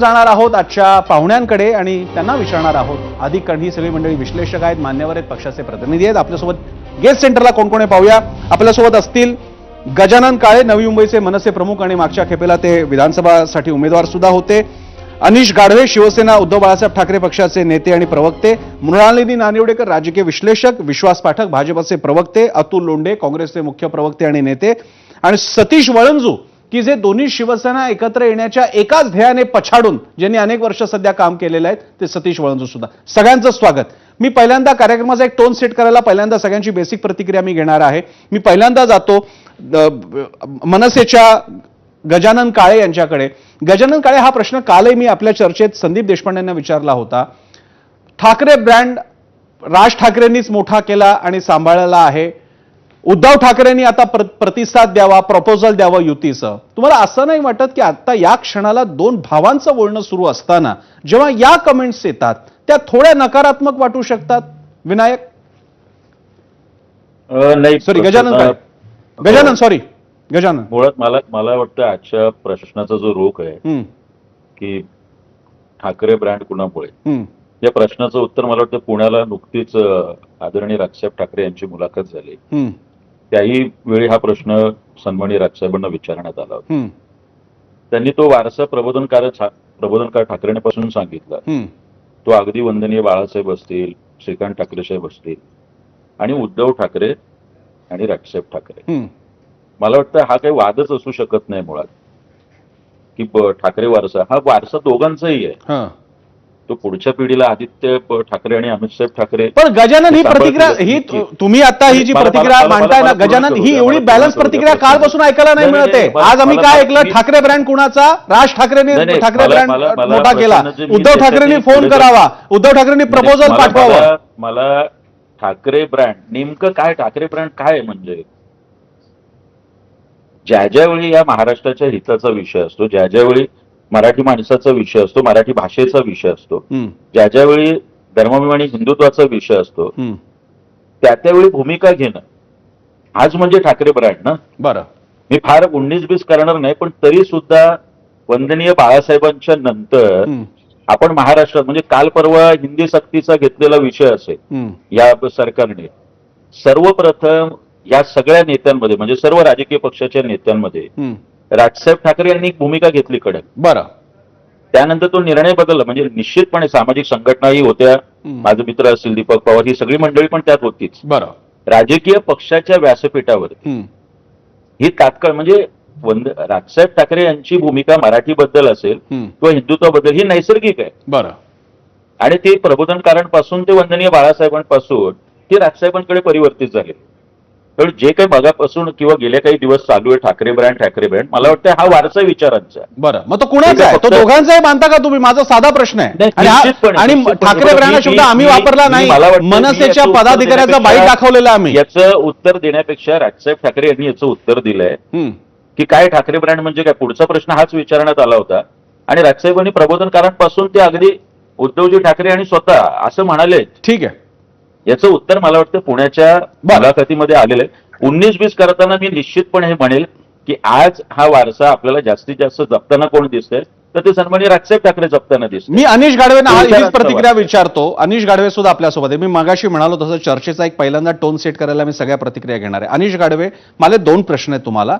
जाणार आहोत आजच्या पाहुण्यांकडे आणि त्यांना विचारणार आहोत अधिक, कारण ही सगळी मंडळी विश्लेषक आहेत, मान्यवर आहेत, पक्षाचे प्रतिनिधी आहेत. आपल्यासोबत गेस्ट सेंटरला कोण कोण आहे पाहूया. आपल्यासोबत असतील गजानन काळे, नवी मुंबईचे मनसे प्रमुख आणि मागच्या खेपेला ते विधानसभासाठी उमेदवार सुद्धा होते. अनिश गाढवे, शिवसेना उद्धव बाळासाहेब ठाकरे पक्षाचे नेते आणि प्रवक्ते. मृणालिनी नानिवडेकर, राजकीय विश्लेषक. विश्वास पाठक, भाजपचे प्रवक्ते. अतुल लोंढे, काँग्रेसचे मुख्य प्रवक्ते आणि नेते. आणि सतीश वळंजू, की जे दोन्ही शिवसेना एकत्र येण्याच्या एकाच ध्येयाने पछाडून ज्यांनी अनेक वर्ष सध्या काम केलेलं आहे ते सतीश वळंजू सुद्धा. सगळ्यांचं स्वागत. मी पहिल्यांदा कार्यक्रमाचा एक टोन सेट करायला पहिल्यांदा सगळ्यांची बेसिक प्रतिक्रिया मी घेणार आहे. मी पहिल्यांदा जातो मनसेच्या गजानन काळे यांच्याकडे. गजानन काळे, हा प्रश्न कालही मी आपल्या चर्चेत संदीप देशपांडेंना विचारला होता. ठाकरे ब्रँड राज ठाकरेंनीच मोठा केला आणि सांभाळला आहे. उद्धव ठाकरेंनी आता प्रतिसाद द्यावा, प्रपोजल द्यावं युतीचं. तुम्हाला असं नाही वाटत की आता या क्षणाला दोन भावांचं बोलणं सुरू असताना जेव्हा या कमेंट्स येतात त्या थोड्या नकारात्मक वाटू शकतात? विनायक नाही, सॉरी गजानन, गजानन सॉरी गजानन. मुळात मला वाटतं आजच्या प्रश्नाचा जो रोख आहे की ठाकरे ब्रँड कुणामुळे, या प्रश्नाचं उत्तर मला वाटतं पुण्याला नुकतीच आदरणीय राजसाहेब ठाकरे यांची मुलाखत झाली. त्याही वेळी हा प्रश्न सन्माननीय राजसाहेबांना विचारण्यात आला होता. त्यांनी तो वारसा प्रबोधनकार ठाकरेंपासून सांगितला. तो अगदी वंदनीय बाळासाहेब असतील, श्रीकांत ठाकरे साहेब असतील आणि उद्धव ठाकरे आणि राजसाहेब ठाकरे. मला वाटतं हा काही वादच असू शकत नाही मुळात की ठाकरे वारसा, हा वारसा दोघांचाही आहे. तो पुढच्या पिढीला आदित्य ठाकरे आणि अमितसाहेब ठाकरे. पण गजानन, ही प्रतिक्रिया ही तुम्ही आता ही जी प्रतिक्रिया मांडताय ना गजानन, ही एवढी बॅलन्स प्रतिक्रिया कालपासून ऐकायला नाही मिळते. आज आम्ही काय ऐकलं? ठाकरे ब्रँड कुणाचा? राज ठाकरेंनी ठाकरे ब्रँड मोठा केला. उद्धव ठाकरेंनी फोन करावा, उद्धव ठाकरेंनी प्रपोजल पाठवावं. मला ठाकरे ब्रँड नेमकं काय, ठाकरे ब्रँड काय म्हणजे ज्या ज्यावेळी या महाराष्ट्राच्या हिताचा विषय असतो, ज्या ज्यावेळी मराठी माणसाचा विषय असतो, मराठी भाषेचा विषय असतो, ज्या ज्यावेळी धर्माभिमानी हिंदुत्वाचा विषय असतो, त्या त्यावेळी भूमिका घेणं हाच म्हणजे ठाकरे ब्रँड ना. बरं, मी फार 19-20 करणार नाही, पण तरी सुद्धा वंदनीय बाळासाहेबांच्या नंतर आपण महाराष्ट्रात म्हणजे काल परवा हिंदी सक्तीचा घेतलेला विषय असेल या सरकारने, सर्वप्रथम या सगळ्या नेत्यांमध्ये म्हणजे सर्व राजकीय पक्षाच्या नेत्यांमध्ये राजसाहेब ठाकरे यांनी एक भूमिका घेतली कडक. बरं, त्यानंतर तो निर्णय बदलला. म्हणजे निश्चितपणे सामाजिक संघटनाही होत्या, माझे मित्र असतील दीपक पवार, ही सगळी मंडळी पण त्यात होतीच. बरं, राजकीय पक्षाच्या व्यासपीठावर ही तात्काळ म्हणजे राजसाहेब ठाकरे यांची भूमिका मराठीबद्दल असेल किंवा हिंदुत्वाबद्दल ही नैसर्गिक आहे. बरं, आणि ते प्रबोधनकारांपासून ते वंदनीय बाळासाहेबांपासून ते राजसाहेबांकडे परिवर्तित झाले. तर जे काही मगापासून किंवा गेल्या काही दिवस चालू आहे ठाकरे ब्रँड, मला वाटतं हा वारसा विचारांचा. बरं, मग तो कुणाचा आहे? तो दोघांचाही मानता का तुम्ही? माझा साधा प्रश्न आहे. आणि ठाकरे ब्रँड हा शब्द आम्ही वापरला नाही, मनसेच्या पदाधिकाऱ्याचा बाईट दाखवलेला आम्ही. याचं उत्तर देण्यापेक्षा राजसाहेब ठाकरे यांनी याचं उत्तर दिलंय की काय ठाकरे ब्रँड म्हणजे काय. पुढचा प्रश्न हाच विचारण्यात आला होता आणि राजसाहेबांनी प्रबोधनकारांपासून ते अगदी उद्धवजी ठाकरे आणि स्वतः असं म्हणाले. ठीक आहे, याचं उत्तर मला वाटतं पुण्याच्या मुलाखतीमध्ये आलेलं आहे. 19-20 करताना मी निश्चितपणे हे म्हणेल की आज हा वारसा आपल्याला जास्तीत जास्त जपताना कोण दिसतंय तर ते सन्माननीय राजसाहेब ठाकरे जपताना दिसते. मी अनिश गाढवेंना हीच प्रतिक्रिया विचारतो. अनिश गाढवे सुद्धा आपल्यासोबत आहे. मी मगाशी म्हणालो तसं चर्चेचा एक पहिल्यांदा टोन सेट करायला मी सगळ्या प्रतिक्रिया घेणार आहे. अनिश गाढवे, मला 2 प्रश्न आहेत तुम्हाला.